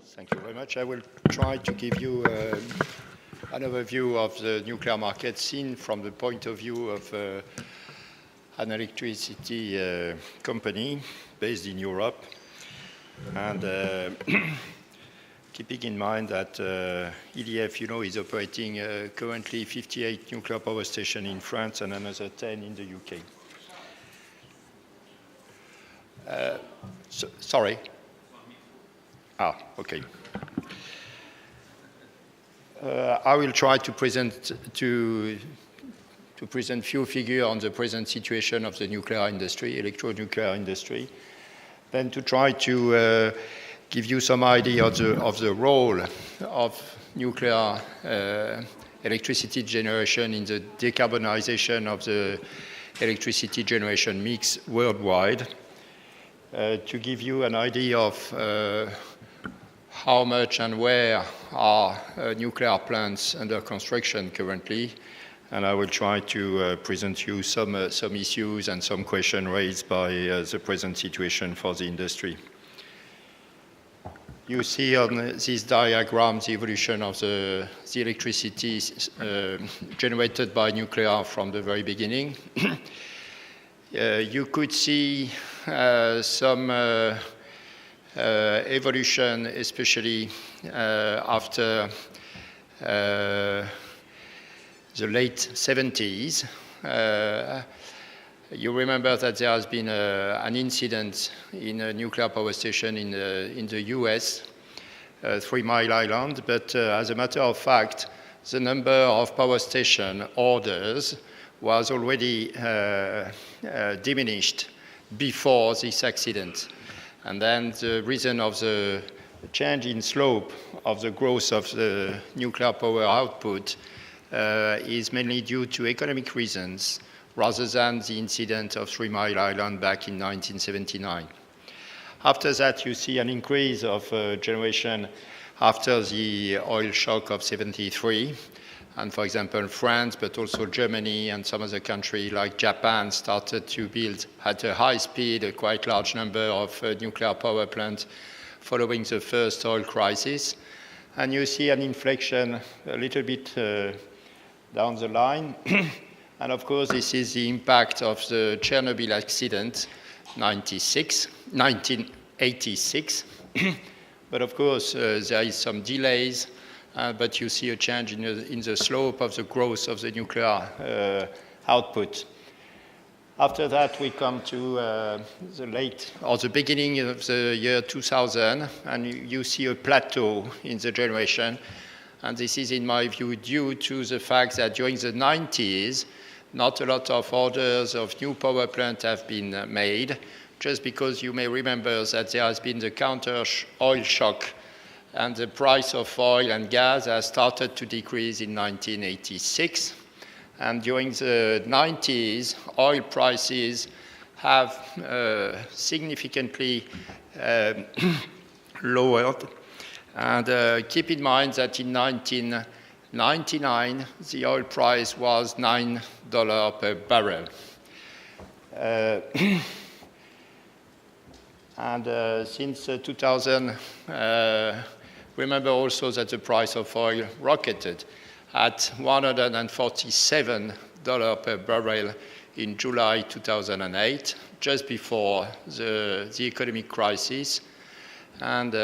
Thank you very much. I will try to give you an overview of the nuclear market seen from the point of view of an electricity company based in Europe. And keeping in mind that EDF, is operating currently 58 nuclear power stations in France and another 10 in the UK. Sorry. Okay. I will try to present few figures on the present situation of the nuclear industry, electronuclear industry, then to try to give you some idea of the role of nuclear electricity generation in the decarbonization of the electricity generation mix worldwide, to give you an idea of how much and where are nuclear plants under construction currently, and I will try to present you some issues and some questions raised by the present situation for the industry. You see on this diagram the evolution of the electricity generated by nuclear from the very beginning. You could see some evolution, especially after the late 70s. You remember that there has been an incident in a nuclear power station in the US, 3 Mile Island, but as a matter of fact, the number of power station orders was already diminished before this accident. And then the reason of the change in slope of the growth of the nuclear power output is mainly due to economic reasons rather than the incident of 3 Mile Island back in 1979. After that, you see an increase of generation after the oil shock of 73. And for example, France, but also Germany and some other countries like Japan started to build at a high speed a quite large number of nuclear power plants following the first oil crisis. And you see an inflection a little bit down the line. And of course, this is the impact of the Chernobyl accident, 1986. But of course, there is some delays. But you see a change in the slope of the growth of the nuclear output. After that, we come to the beginning of the year 2000, and you see a plateau in the generation. And this is, in my view, due to the fact that during the 90s, not a lot of orders of new power plants have been made, just because you may remember that there has been the counter oil shock, and the price of oil and gas has started to decrease in 1986. And during the 90s, oil prices have significantly lowered. And keep in mind that in 1999, the oil price was $9 per barrel. And since 2000, remember also that the price of oil rocketed at $147 per barrel in July 2008, just before the economic crisis. And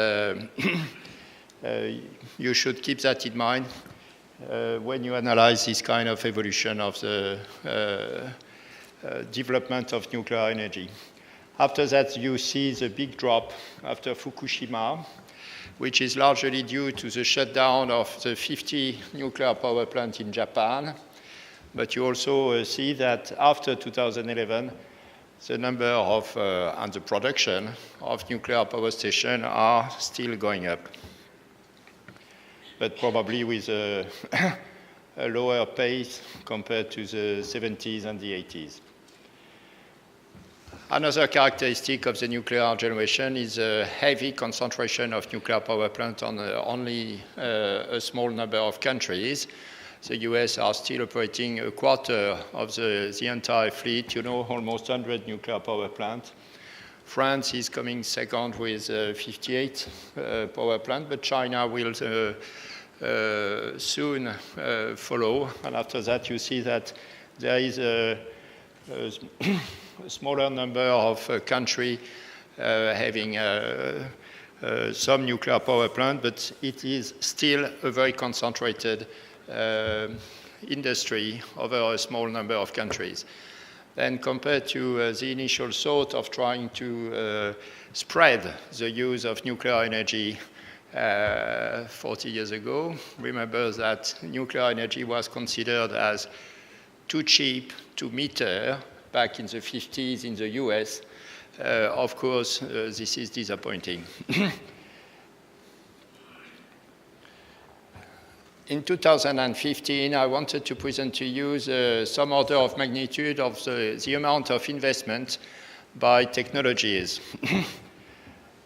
you should keep that in mind when you analyze this kind of evolution of the development of nuclear energy. After that, you see the big drop after Fukushima, which is largely due to the shutdown of the 50 nuclear power plants in Japan. But you also see that after 2011, the number of and the production of nuclear power stations are still going up, but probably with a lower pace compared to the 70s and the 80s. Another characteristic of the nuclear generation is a heavy concentration of nuclear power plants on only a small number of countries. The US are still operating a quarter of the entire fleet, almost 100 nuclear power plants. France is coming second with 58 power plants, but China will soon follow. And after that, you see that there is a smaller number of countries having some nuclear power plant, but it is still a very concentrated industry over a small number of countries. Then compared to the initial thought of trying to spread the use of nuclear energy 40 years ago, remember that nuclear energy was considered as too cheap to meter back in the 50s in the US. Of course, this is disappointing. In 2015, I wanted to present to you some order of magnitude of the amount of investment by technologies.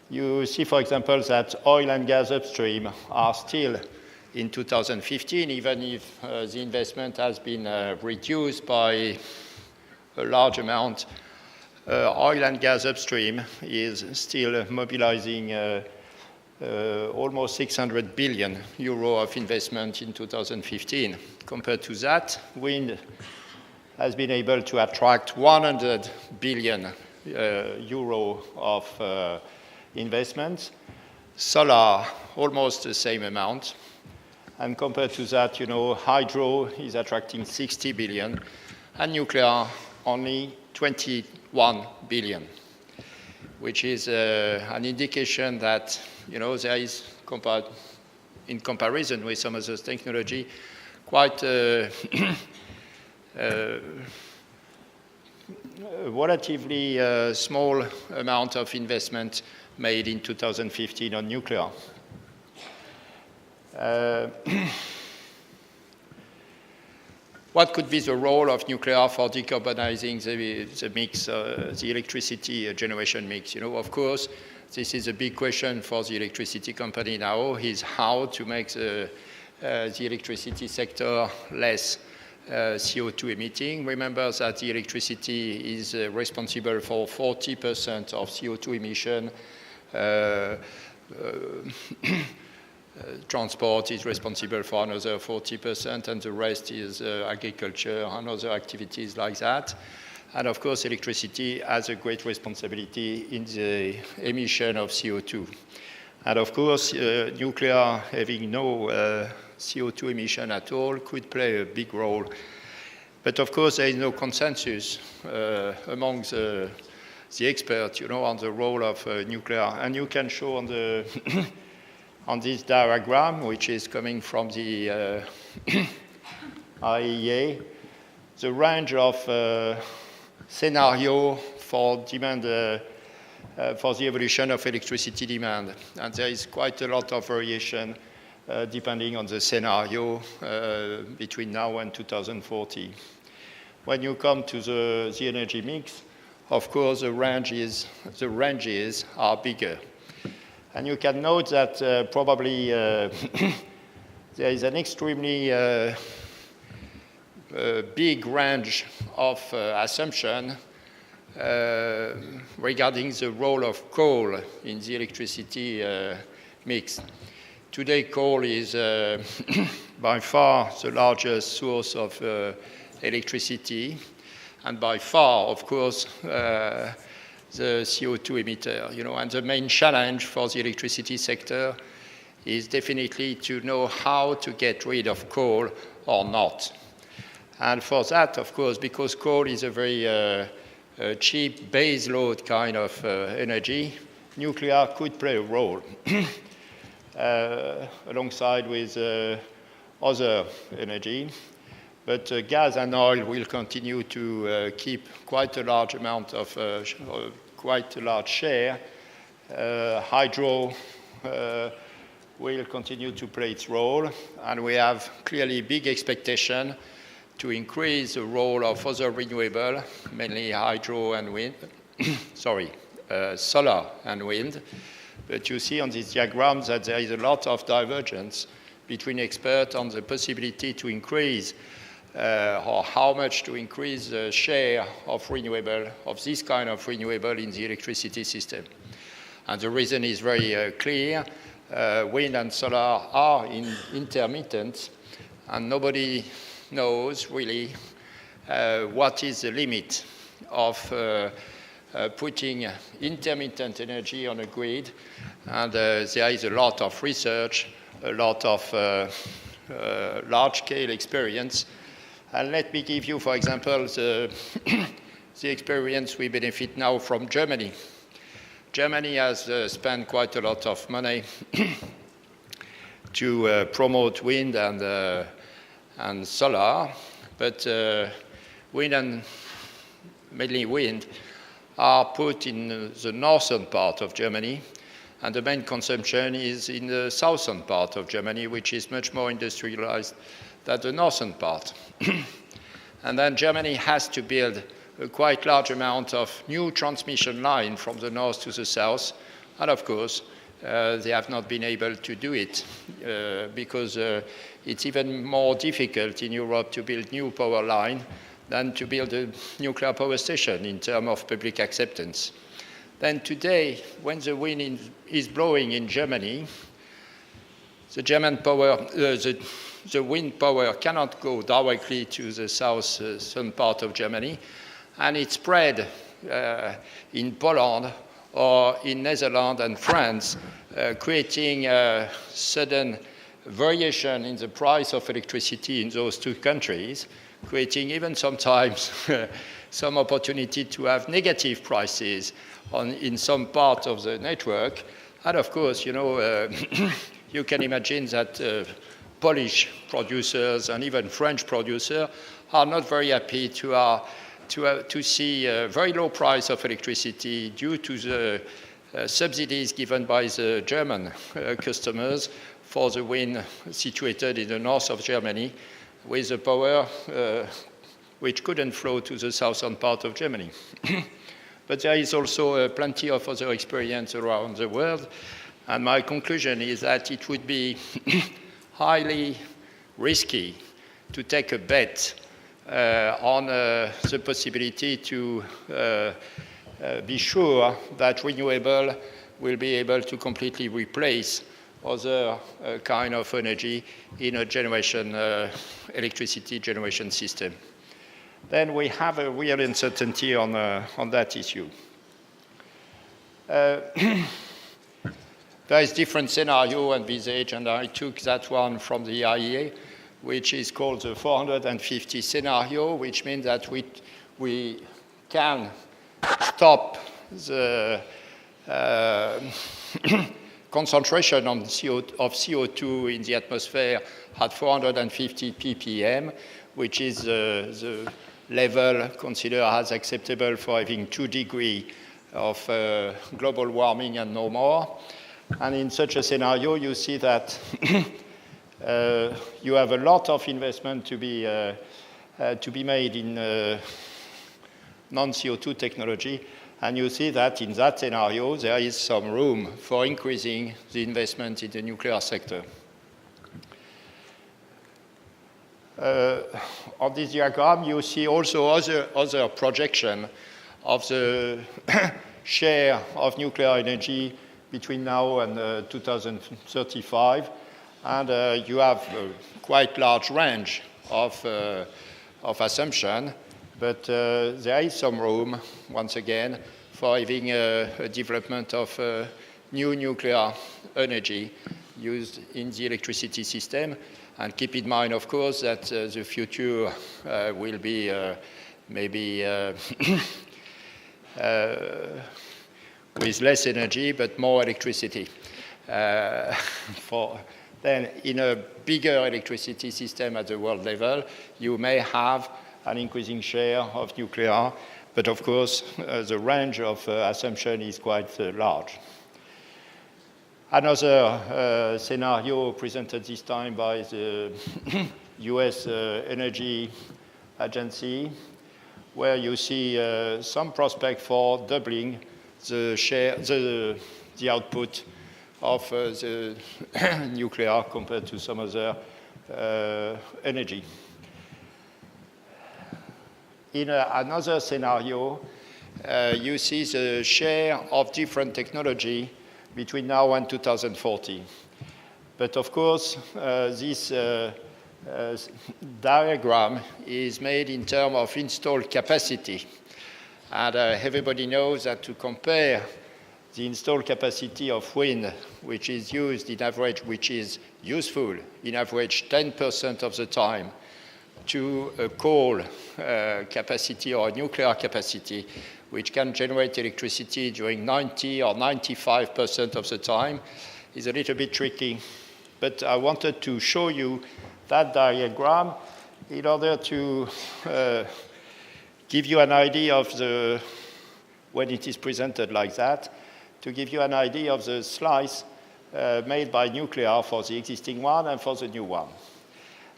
You see, for example, that oil and gas upstream are still in 2015, even if the investment has been reduced by a large amount. Oil and gas upstream is still mobilizing almost 600 billion euro of investment in 2015. Compared to that, wind has been able to attract 100 billion euro of investment. Solar, almost the same amount. And compared to that, hydro is attracting 60 billion, and nuclear only 21 billion, which is an indication that, there is, in comparison with some other technology, quite a relatively small amount of investment made in 2015 on nuclear. What could be the role of nuclear for decarbonizing the mix, the electricity generation mix? Of course, this is a big question for the electricity company now, is how to make the electricity sector less CO2 emitting. Remember that the electricity is responsible for 40% of CO2 emission. Transport is responsible for another 40%, and the rest is agriculture and other activities like that. And of course, electricity has a great responsibility in the emission of CO2. And of course, nuclear having no CO2 emission at all could play a big role. But of course, there is no consensus among the experts, on the role of nuclear. And you can show on the on this diagram, which is coming from the IEA, the range of scenario for demand, for the evolution of electricity demand. And there is quite a lot of variation depending on the scenario between now and 2040. When you come to the energy mix, of course, the ranges are bigger. And you can note that probably there is an extremely big range of assumption regarding the role of coal in the electricity mix. Today, coal is by far the largest source of electricity, and by far, of course, the CO2 emitter, and the main challenge for the electricity sector is definitely to know how to get rid of coal or not. And for that, of course, because coal is a very cheap base load kind of energy, nuclear could play a role alongside with other energy. But gas and oil will continue to keep quite a large amount of, quite a large share. Hydro will continue to play its role, and we have clearly big expectation to increase the role of other renewable, mainly hydro and wind, solar and wind. But you see on this diagram that there is a lot of divergence between experts on the possibility to increase or how much to increase the share of renewable, of this kind of renewable in the electricity system. And the reason is very clear. Wind and solar are intermittent, and nobody knows really what is the limit of putting intermittent energy on a grid. And there is a lot of research, a lot of large-scale experience. And let me give you, for example, the experience we benefit now from Germany. Germany has spent quite a lot of money to promote wind and solar, but wind and mainly wind are put in the northern part of Germany, and the main consumption is in the southern part of Germany, which is much more industrialized than the northern part. And then Germany has to build a quite large amount of new transmission line from the north to the south. And of course, they have not been able to do it because it's even more difficult in Europe to build new power line than to build a nuclear power station in terms of public acceptance. Then today, when the wind is blowing in Germany, the German power, the wind power cannot go directly to the southern part of Germany, and it's spread in Poland or in Netherlands and France, creating a sudden variation in the price of electricity in those two countries, creating even sometimes some opportunity to have negative prices in some part of the network. And of course, you can imagine that Polish producers and even French producers are not very happy to see a very low price of electricity due to the subsidies given by the German customers for the wind situated in the north of Germany, with the power which couldn't flow to the southern part of Germany. But there is also plenty of other experience around the world, and my conclusion is that it would be highly risky to take a bet on the possibility to be sure that renewable will be able to completely replace other kind of energy in a generation, electricity generation system. Then we have a real uncertainty on that issue. There is different scenario envisaged, and I took that one from the IEA, which is called the 450 scenario, which means that we can stop the concentration of CO2 in the atmosphere at 450 ppm, which is the level considered as acceptable for having 2 degrees of global warming and no more. And in such a scenario, you see that you have a lot of investment to be made in non-CO2 technology, and you see that in that scenario, there is some room for increasing the investment in the nuclear sector. On this diagram, you see also other projection of the share of nuclear energy between now and 2035, and you have a quite large range of assumption, but there is some room, once again, for having a development of new nuclear energy used in the electricity system. And keep in mind, of course, that the future will be maybe with less energy, but more electricity. Then in a bigger electricity system at the world level, you may have an increasing share of nuclear, but of course, the range of assumption is quite large. Another scenario presented this time by the US Energy Agency, where you see some prospect for doubling the share, the output of the nuclear compared to some other energy. in another scenario, you see the share of different technology between now and 2040. But of course, this diagram is made in terms of installed capacity. And everybody knows that to compare the installed capacity of wind, which is used in average, which is useful in average 10% of the time, to a coal capacity or a nuclear capacity, which can generate electricity during 90 or 95% of the time, is a little bit tricky. But I wanted to show you that diagram in order to give you an idea of the, when it is presented like that, to give you an idea of the slice made by nuclear for the existing one and for the new one.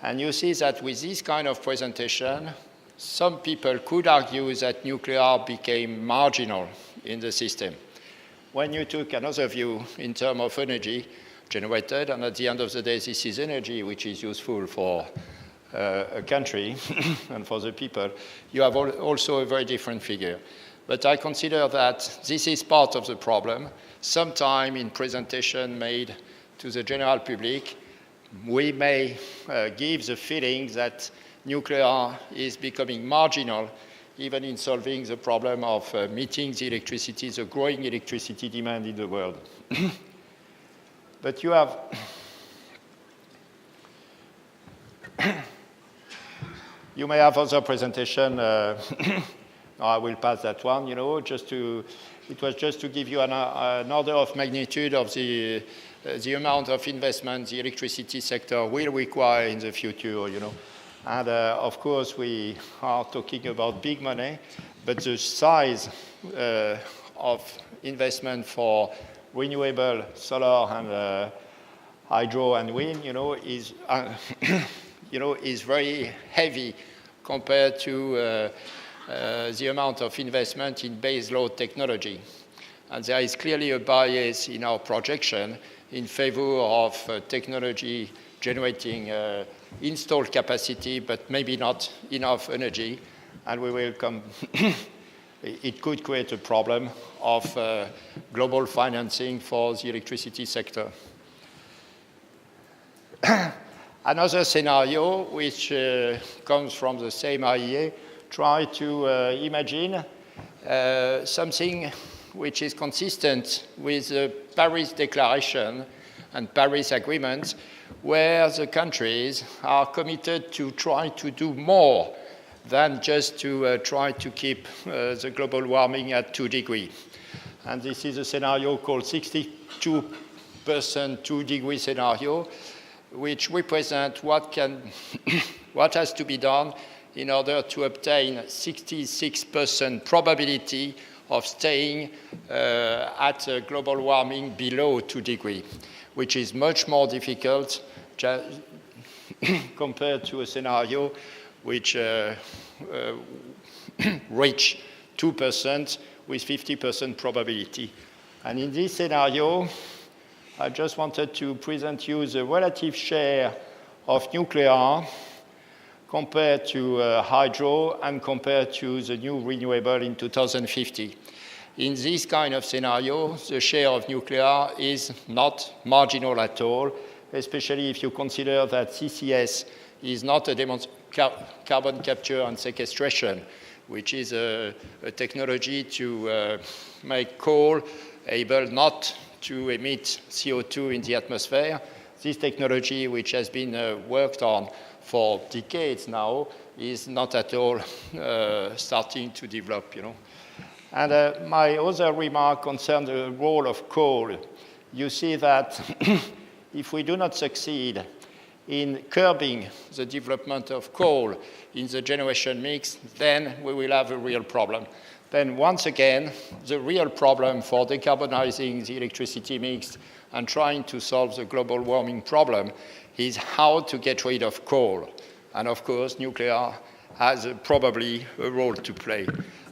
And you see that with this kind of presentation, some people could argue that nuclear became marginal in the system. When you took another view in terms of energy generated, and at the end of the day, this is energy which is useful for a country and for the people, you have also a very different figure. But I consider that this is part of the problem. Sometime in presentation made to the general public, we may give the feeling that nuclear is becoming marginal, even in solving the problem of meeting the electricity, the growing electricity demand in the world. But you have you may have other presentation. No, I will pass that one, it was just to give you an order of magnitude of the amount of investment the electricity sector will require in the future, And of course, we are talking about big money, but the size of investment for renewable solar and hydro and wind, is, is very heavy compared to the amount of investment in base load technology. And there is clearly a bias in our projection in favor of technology generating installed capacity, but maybe not enough energy. And we will come, it could create a problem of global financing for the electricity sector. Another scenario, which comes from the same IEA, try to imagine something which is consistent with the Paris Declaration and Paris Agreement, where the countries are committed to try to do more than just to try to keep the global warming at 2 degrees. And this is a scenario called 62% 2-degree scenario, which represents what has to be done in order to obtain 66% probability of staying at global warming below 2 degrees, which is much more difficult compared to a scenario which reach 2% with 50% probability. And in this scenario, I just wanted to present you the relative share of nuclear compared to hydro and compared to the new renewable in 2050. In this kind of scenario, the share of nuclear is not marginal at all, especially if you consider that CCS is not a carbon capture and sequestration, which is a technology to make coal able not to emit CO2 in the atmosphere. This technology, which has been worked on for decades now, is not at all starting to develop, And my other remark concerns the role of coal. You see that if we do not succeed in curbing the development of coal in the generation mix, then we will have a real problem. Then once again, the real problem for decarbonizing the electricity mix and trying to solve the global warming problem is how to get rid of coal. And of course, nuclear has probably a role to play.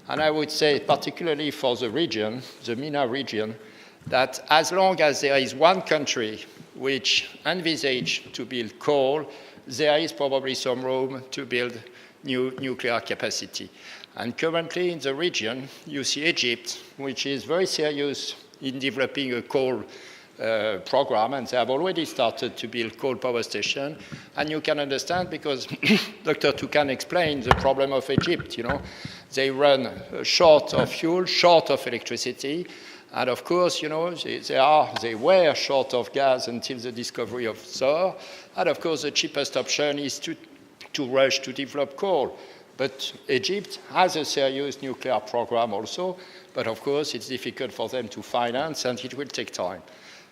And I would say, particularly for the region, the MENA region, that as long as there is one country which envisages to build coal, there is probably some room to build nuclear capacity. And currently in the region, you see Egypt, which is very serious in developing a coal program, and they have already started to build coal power station. And you can understand because Dr. Toukan explained the problem of Egypt. They run short of fuel, short of electricity, and of course, they were short of gas until the discovery of SOR. And of course, the cheapest option is to rush to develop coal. But Egypt has a serious nuclear program also, but of course, it's difficult for them to finance, and it will take time.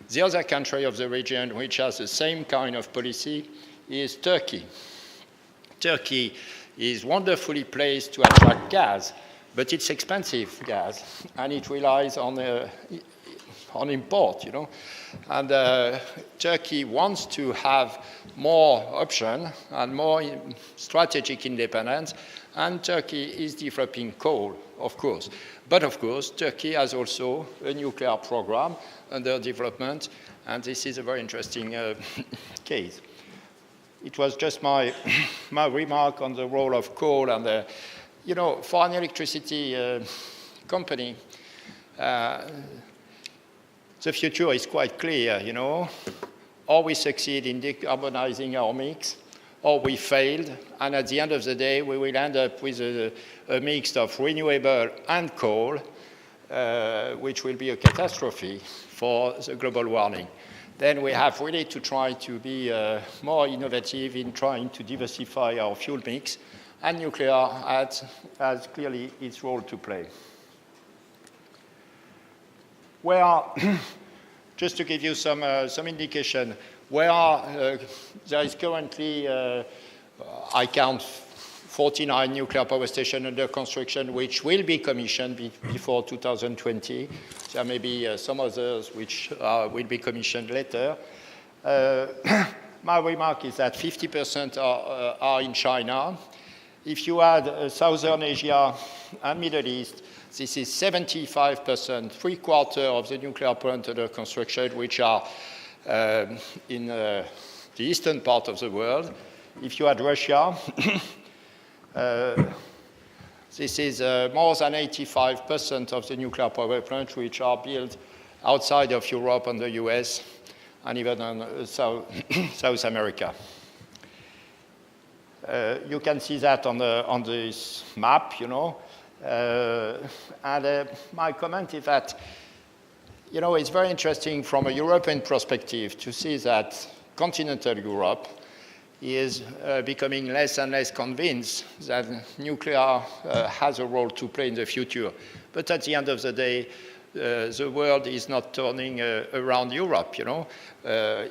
The other country of the region which has the same kind of policy is Turkey. Turkey is wonderfully placed to attract gas, but it's expensive gas, and it relies on import, And Turkey wants to have more option and more strategic independence, and Turkey is developing coal, of course. But of course, Turkey has also a nuclear program under development, and this is a very interesting case. It was just my remark on the role of coal, and for an electricity company, the future is quite clear, Or we succeed in decarbonizing our mix, or we failed, and at the end of the day, we will end up with a mix of renewable and coal, which will be a catastrophe for the global warming. Then we have really to try to be more innovative in trying to diversify our fuel mix, and nuclear has clearly its role to play. Just to give you some indication, there is currently, I count 49 nuclear power stations under construction, which will be commissioned before 2020. There may be some others which will be commissioned later. My remark is that 50% are in China. If you add Southern Asia and Middle East, this is 75%, 3/4 of the nuclear plants under construction, which are in the eastern part of the world. If you add Russia, this is more than 85% of the nuclear power plants which are built outside of Europe and the US, and even in South America. You can see that on this map, and my comment is that, it's very interesting from a European perspective to see that continental Europe is becoming less and less convinced that nuclear has a role to play in the future. But at the end of the day, the world is not turning around Europe,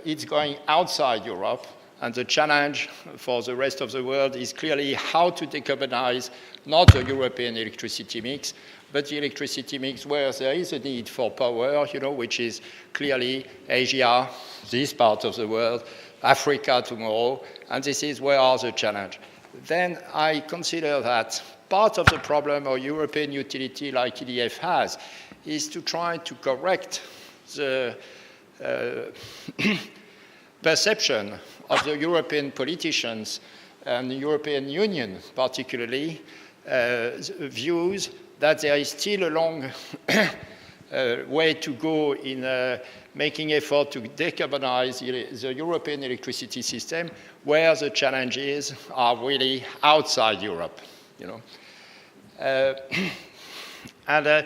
It's going outside Europe. And the challenge for the rest of the world is clearly how to decarbonize not the European electricity mix, but the electricity mix where there is a need for power, which is clearly Asia, this part of the world, Africa tomorrow, and this is where are the challenge. Then I consider that part of the problem a European utility like EDF has is to try to correct the perception of the European politicians and the European Union particularly views that there is still a long way to go in making effort to decarbonize the European electricity system, where the challenges are really outside Europe, And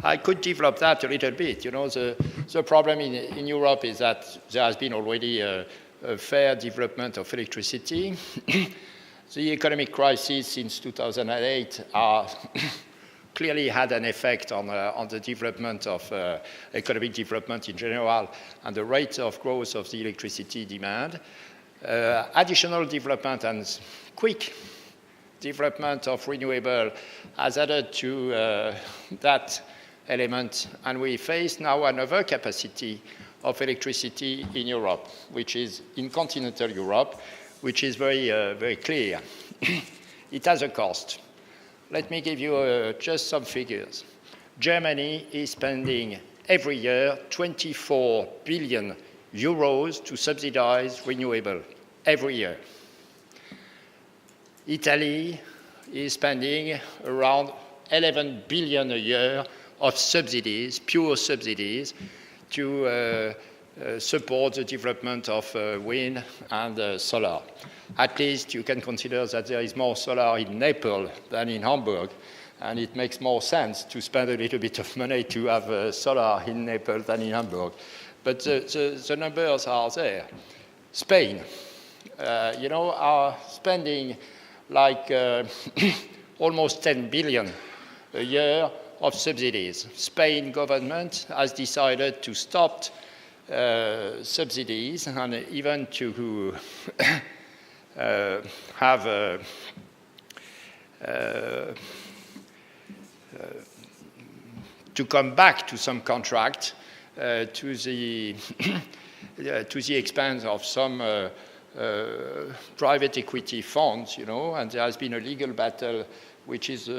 I could develop that a little bit. The problem in Europe is that there has been already a fair development of electricity. The economic crisis since 2008 clearly had an effect on the development of economic development in general and the rate of growth of the electricity demand. Additional development and quick development of renewable has added to that element, and we face now an overcapacity of electricity in Europe, which is in continental Europe, which is very, very clear. It has a cost. Let me give you just some figures. Germany is spending every year 24 billion euros to subsidize renewable, every year. Italy is spending around 11 billion a year of subsidies, pure subsidies, to support the development of wind and solar. At least you can consider that there is more solar in Naples than in Hamburg, and it makes more sense to spend a little bit of money to have solar in Naples than in Hamburg. But the numbers are there. Spain, are spending like almost 10 billion a year of subsidies. Spain government has decided to stop subsidies and even to have to come back to some contract to the expense of some private equity funds, and there has been a legal battle which is,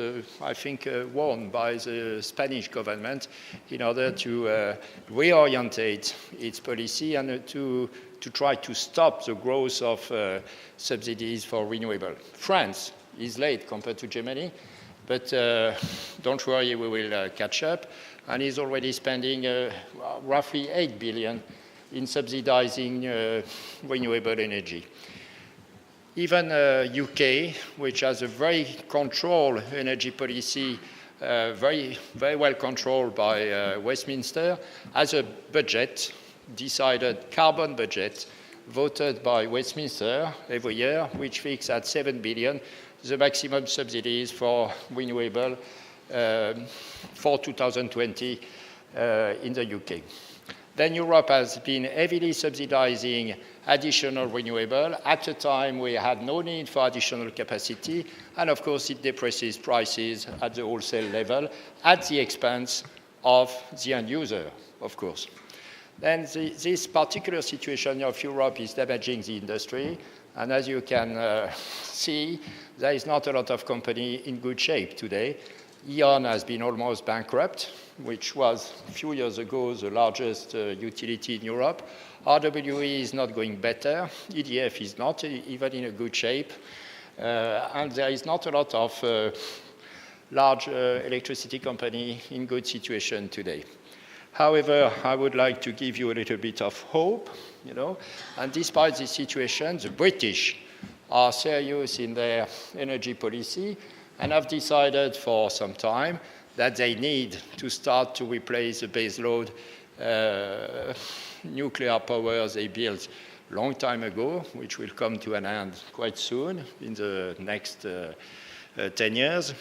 I think, won by the Spanish government in order to reorientate its policy and to try to stop the growth of subsidies for renewable. France is late compared to Germany, but don't worry, we will catch up, and is already spending roughly 8 billion in subsidizing renewable energy. Even UK, which has a very controlled energy policy, very well controlled by Westminster, has a budget, decided carbon budget, voted by Westminster every year, which fixed at 7 billion, the maximum subsidies for renewable for 2020 in the UK. Then Europe has been heavily subsidizing additional renewable. At the time, we had no need for additional capacity, and of course, it depresses prices at the wholesale level at the expense of the end user, of course. Then this particular situation of Europe is damaging the industry, and as you can see, there is not a lot of company in good shape today. E.ON has been almost bankrupt, which was a few years ago the largest utility in Europe. RWE is not going better. EDF is not even in a good shape. And there is not a lot of large electricity company in good situation today. However, I would like to give you a little bit of hope, and despite this situation, the British are serious in their energy policy and have decided for some time that they need to start to replace the baseload nuclear power they built a long time ago, which will come to an end quite soon in the next 10 years,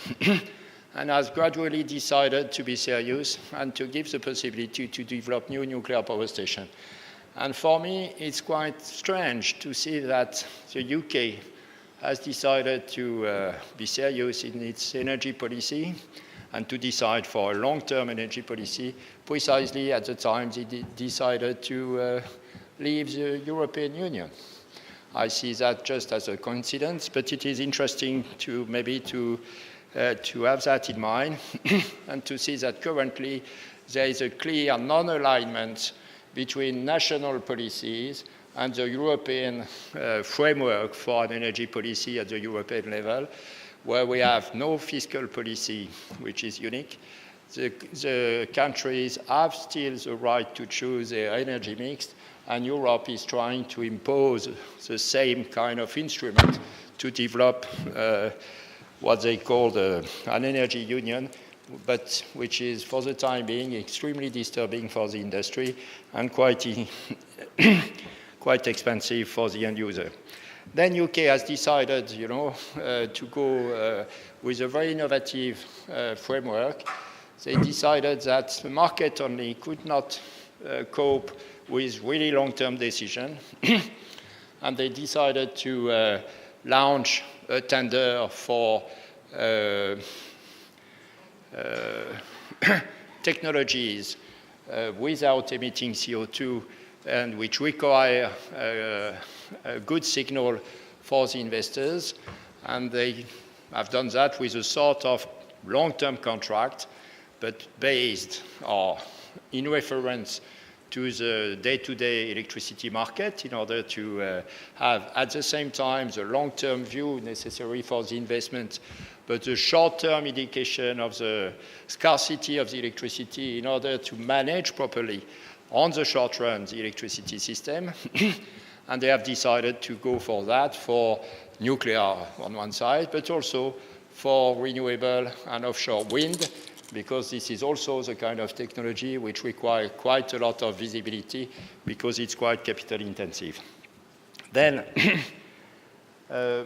and has gradually decided to be serious and to give the possibility to develop new nuclear power stations. And for me, it's quite strange to see that the UK has decided to be serious in its energy policy and to decide for a long-term energy policy precisely at the time they decided to leave the European Union. I see that just as a coincidence, but it is interesting to maybe to have that in mind and to see that currently there is a clear non-alignment between national policies and the European framework for an energy policy at the European level, where we have no fiscal policy, which is unique. The countries have still the right to choose their energy mix, and Europe is trying to impose the same kind of instrument to develop what they call an energy union, but which is, for the time being, extremely disturbing for the industry and quite expensive for the end user. Then UK has decided, to go with a very innovative framework. They decided that the market only could not cope with really long-term decisions, and they decided to launch a tender for technologies without emitting CO2 and which require a good signal for the investors. And they have done that with a sort of long-term contract, but based or in reference to the day-to-day electricity market in order to have, at the same time, the long-term view necessary for the investment, but the short-term indication of the scarcity of the electricity in order to manage properly on the short run the electricity system. And they have decided to go for that, for nuclear on one side, but also for renewable and offshore wind, because this is also the kind of technology which requires quite a lot of visibility because it's quite capital intensive. Then, I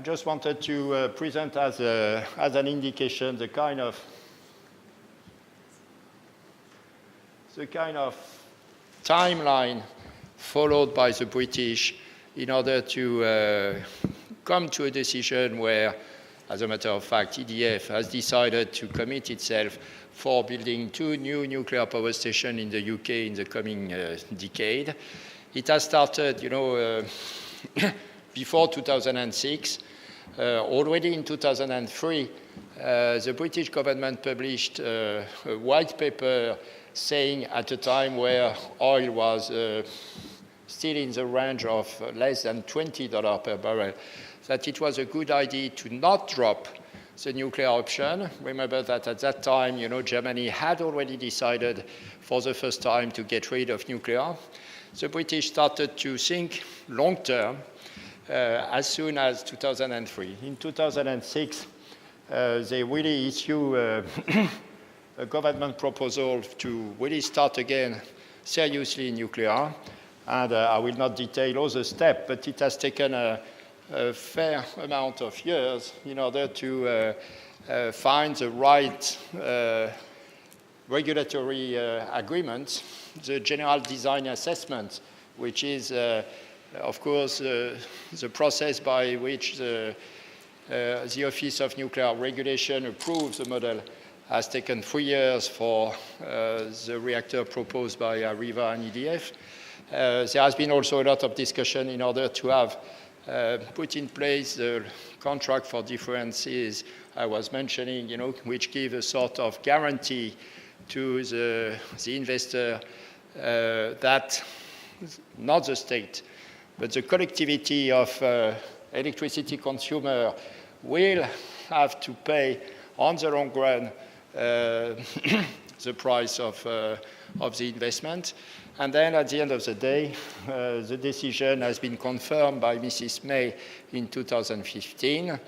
just wanted to present as an indication the kind of timeline followed by the British in order to come to a decision where, as a matter of fact, EDF has decided to commit itself for building 2 new nuclear power stations in the UK in the coming decade. It has started, before 2006. Already in 2003, the British government published a white paper saying at a time where oil was still in the range of less than $20 per barrel, that it was a good idea to not drop the nuclear option. Remember that at that time, Germany had already decided for the first time to get rid of nuclear. The British started to think long-term as soon as 2003. In 2006, they really issue a government proposal to really start again seriously in nuclear. And I will not detail all the steps, but it has taken a fair amount of years in order to find the right regulatory agreement, the general design assessment, which is, of course, the process by which the Office of Nuclear Regulation approves the model, has taken 3 years for the reactor proposed by Areva and EDF. There has been also a lot of discussion in order to have put in place the contract for differences I was mentioning, which give a sort of guarantee to the investor that not the state, but the collectivity of electricity consumer will have to pay on the long run the price of the investment. And then at the end of the day, the decision has been confirmed by Mrs. May in 2015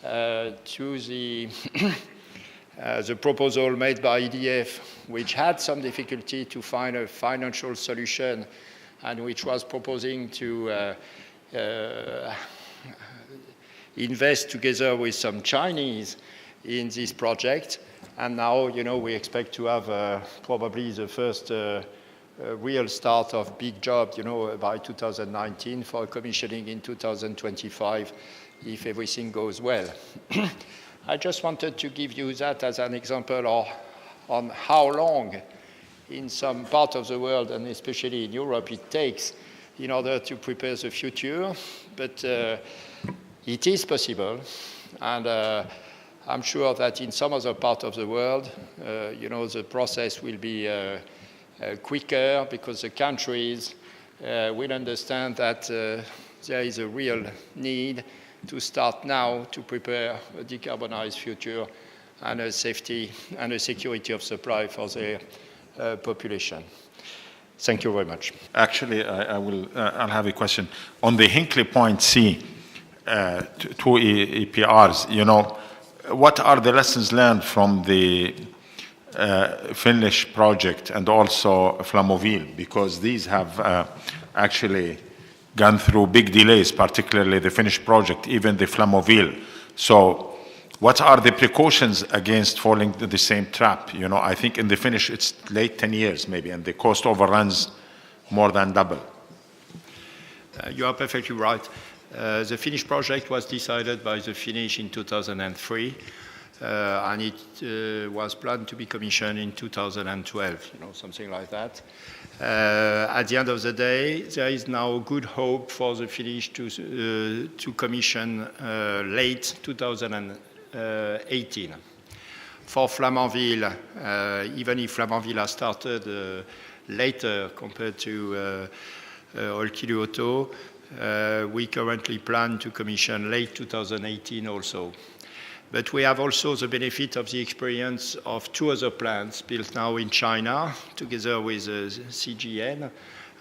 to the proposal made by EDF, which had some difficulty to find a financial solution and which was proposing to invest together with some Chinese in this project. And now, we expect to have probably the first real start of big job, by 2019 for commissioning in 2025 if everything goes well. I just wanted to give you that as an example on how long in some part of the world, and especially in Europe, it takes in order to prepare the future. But it is possible, and I'm sure that in some other part of the world, the process will be quicker because the countries will understand that there is a real need to start now to prepare a decarbonized future and a safety and a security of supply for their population. Thank you very much. Actually, I'll have a question. On the Hinkley Point C, 2 EPRs, what are the lessons learned from the Finnish project and also Flamanville? Because these have actually gone through big delays, particularly the Finnish project, even the Flamanville. So what are the precautions against falling into the same trap? I think in the Finnish it's late 10 years maybe, and the cost overruns more than double. You are perfectly right. The Finnish project was decided by the Finnish in 2003, and it was planned to be commissioned in 2012, something like that. At the end of the day, there is now good hope for the Finnish to commission late 2018. for Flamanville, even if Flamanville has started later compared to Olkiluoto, we currently plan to commission late 2018 also. But we have also the benefit of the experience of 2 other plants built now in China, together with CGN,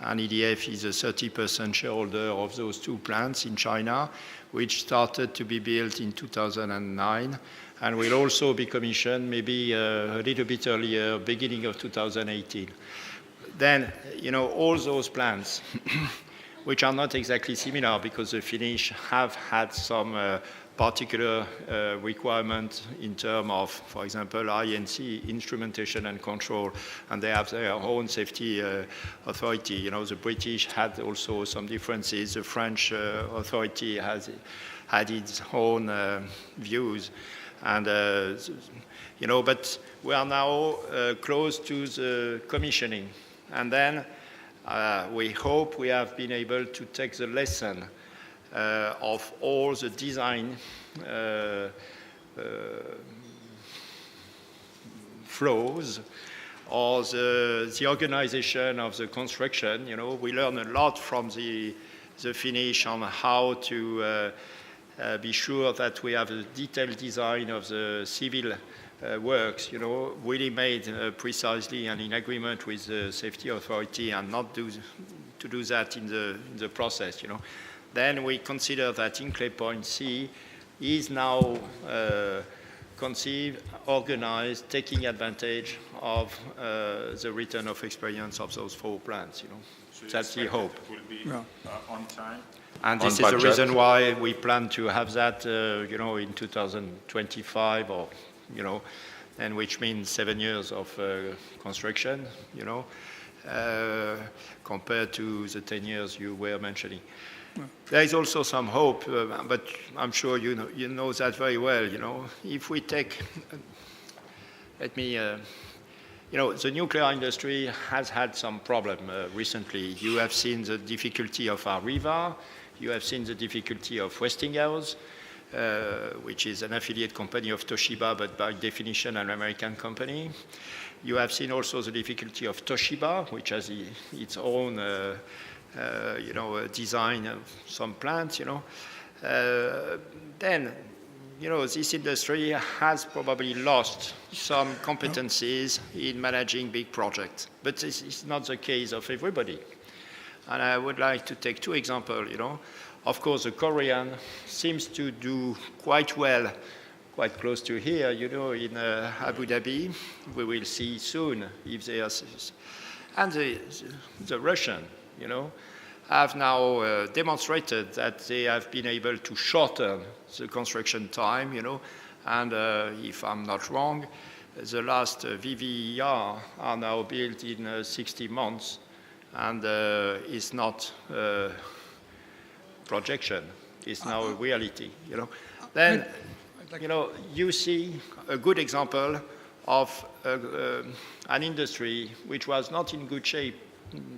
and EDF is a 30% shareholder of those 2 plants in China, which started to be built in 2009, and will also be commissioned maybe a little bit earlier, beginning of 2018. Then, all those plants, which are not exactly similar because the Finnish have had some particular requirement in terms of, for example, INC, instrumentation and control, and they have their own safety authority. The British had also some differences. The French authority has had its own views, and but we are now close to the commissioning, and then we hope we have been able to take the lesson of all the design flows or the organization of the construction. We learn a lot from the Finnish on how to be sure that we have a detailed design of the civil works, really made precisely and in agreement with the safety authority, and not to do that in the process, Then we consider that Hinkley Point C is now conceived, organized, taking advantage of the return of experience of those 4 plants. So that's the hope. It will be on time. And this is the reason why we plan to have that, in 2025, or and which means 7 years of construction, compared to the 10 years you were mentioning. There is also some hope, but I'm sure you know that very well. If we take, let me, the nuclear industry has had some problem recently. You have seen the difficulty of Arriva. You have seen the difficulty of Westinghouse, which is an affiliate company of Toshiba, but by definition an American company. You have seen also the difficulty of Toshiba, which has its own design of some plants, then, this industry has probably lost some competencies in managing big projects. But this is not the case of everybody. And I would like to take 2 examples, Of course, the Korean seems to do quite well, quite close to here, in Abu Dhabi. We will see soon if they are... And the Russian, have now demonstrated that they have been able to shorten the construction time, and if I'm not wrong, the last VVER are now built in 60 months, and it's not projection, it's now a reality, Then, you see a good example of an industry which was not in good shape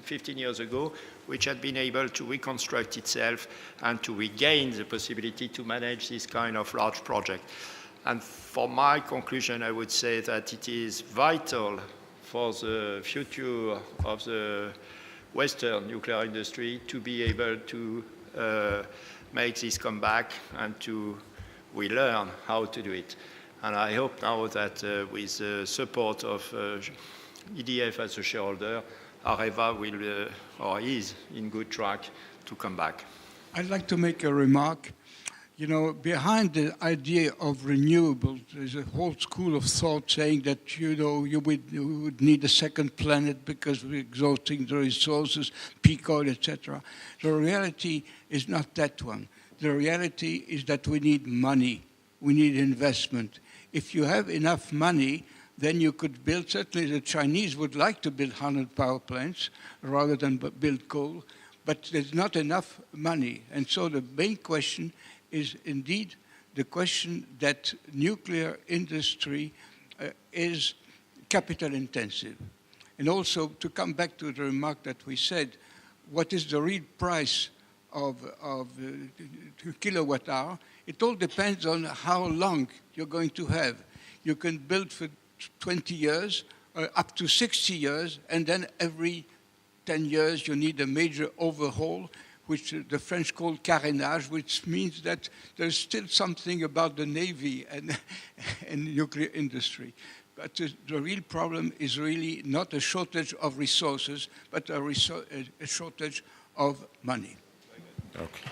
15 years ago, which had been able to reconstruct itself and to regain the possibility to manage this kind of large project. And for my conclusion, I would say that it is vital for the future of the Western nuclear industry to be able to make this come back and to relearn how to do it. And I hope now that with the support of EDF as a shareholder, Areva will, or is in good track to come back. I'd like to make a remark. Behind the idea of renewables, there's a whole school of thought saying that, you would need a second planet because we're exhausting the resources, peak oil, etc. The reality is not that one. The reality is that we need money. We need investment. If you have enough money, then you could build, certainly the Chinese would like to build 100 power plants rather than build coal, but there's not enough money. And so the main question is indeed the question that nuclear industry is capital intensive. And also to come back to the remark that we said, what is the real price of kilowatt hour? It all depends on how long you're going to have. you can build for 20 years, up to 60 years, and then every 10 years you need a major overhaul, which the French call carénage, which means that there's still something about the Navy and nuclear industry. But the real problem is really not a shortage of resources, but a shortage of money. Okay.